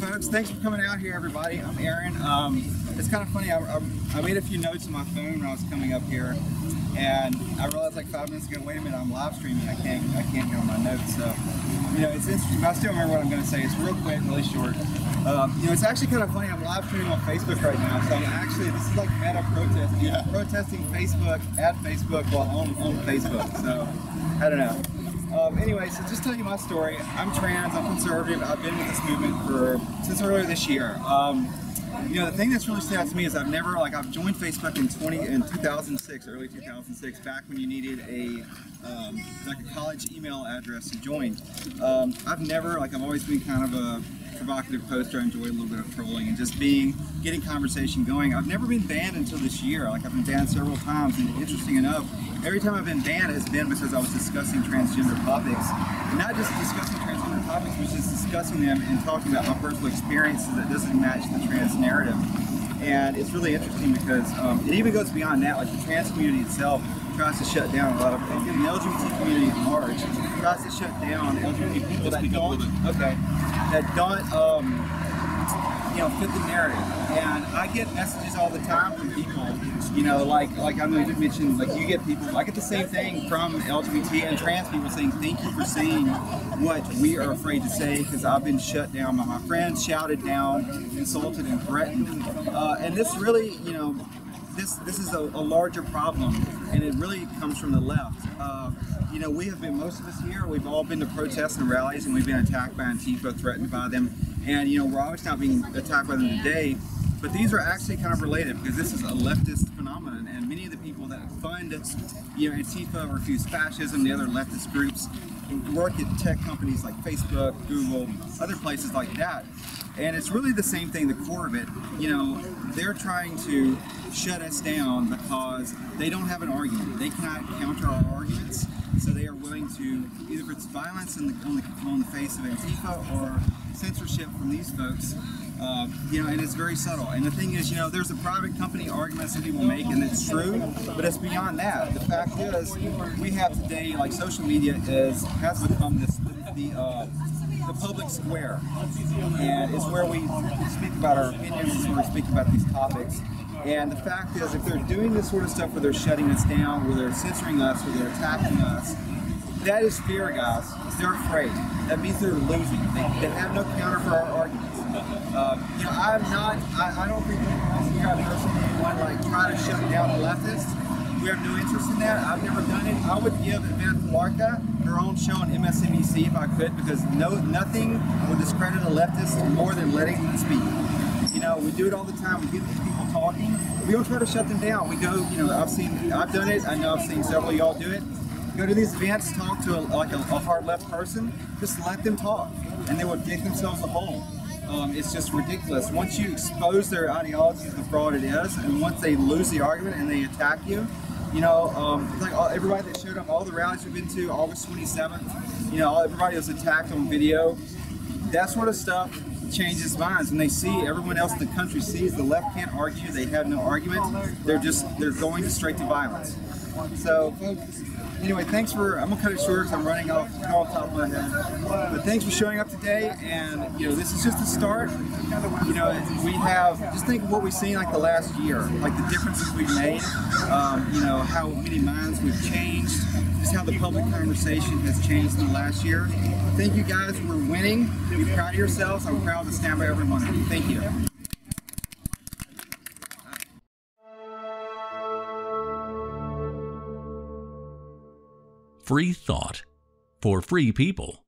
folks. Thanks for coming out here, everybody. I'm Erin. It's kind of funny. I made a few notes on my phone when I was coming up here, and I realized like 5 minutes ago, wait a minute, I'm live streaming. I can't get on my notes. So, you know, it's interesting, but I still remember what I'm going to say. It's real quick, really short. You know, it's actually kind of funny. I'm live streaming on Facebook right now, so I'm actually, this is like meta protesting. Yeah. Protesting Facebook at Facebook while on Facebook. So, I don't know. Anyway, so just tell you my story. I'm trans, I'm conservative, I've been with this movement since earlier this year. You know, the thing that's really stood out to me is I've joined Facebook in 2006, early 2006, back when you needed like a college email address to join. I've always been kind of a provocative poster. I enjoy a little bit of trolling and just getting conversation going. I've never been banned until this year. Like, I've been banned several times, and interesting enough, every time I've been banned has been because I was discussing transgender topics. And not just discussing transgender topics, but just discussing them and talking about my personal experiences that doesn't match the trans narrative. And it's really interesting because it even goes beyond that. Like, the trans community itself tries to shut down a lot of, and the LGBT community at large tries to shut down LGBT people that don't you know, fit the narrative. And I get messages all the time from people, you know, like I know you mentioned, like, you get people, I get the same thing from LGBT and trans people saying, thank you for saying what we are afraid to say, because I've been shut down by my friends, shouted down, insulted, and threatened. And this really, you know, this is a larger problem, and it really comes from the left. You know, most of us here, we've all been to protests and rallies, and we've been attacked by Antifa, threatened by them. And, you know, we're obviously not being attacked by them today, but these are actually kind of related, because this is a leftist phenomenon, and many of the people that fund, you know, Antifa, Refuse Fascism, the other leftist groups, work at tech companies like Facebook, Google, other places like that. And it's really the same thing, the core of it. You know, they're trying to shut us down because they don't have an argument. They cannot counter our arguments, so they are willing to, either if it's violence on the face of Antifa or censorship from these folks, you know, and it's very subtle. And the thing is, you know, there's a private company argument some people make, and it's true, but it's beyond that. The fact is, we have today, like, social media has become the public square, and it's where we speak about our opinions, it's where we speak about these topics. And the fact is, if they're doing this sort of stuff where they're shutting us down, where they're censoring us, where they're attacking us, that is fear, guys. They're afraid. That means they're losing. They have no counter for our arguments. You know, I don't think we have anyone like try to shut down the leftists. We have no interest in that. I've never done it. I would give Erin her own show on MSNBC if I could, because nothing would discredit a leftist more than letting them speak. You know, we do it all the time. We get these people talking. We don't try to shut them down. We go, you know, I've done it. I know I've seen several of y'all do it. Go to these events, talk to a hard left person, just let them talk, and they will dig themselves a hole. It's just ridiculous. Once you expose their ideology as the fraud it is, and once they lose the argument and they attack you, you know, like everybody that showed up, all the rallies we've been to, August 27th, you know, everybody was attacked on video. That sort of stuff changes minds. When they see, everyone else in the country sees the left can't argue, they have no argument, they're going straight to violence. So, anyway, I'm gonna cut it short because I'm running off the top of my head. But thanks for showing up today, and, you know, this is just a start. You know, just think of what we've seen like the last year, like the differences we've made, you know, how many minds we've changed, just how the public conversation has changed in the last year. Thank you guys, we're winning. Be proud of yourselves. I'm proud to stand by every one of you. Thank you. Free thought for free people.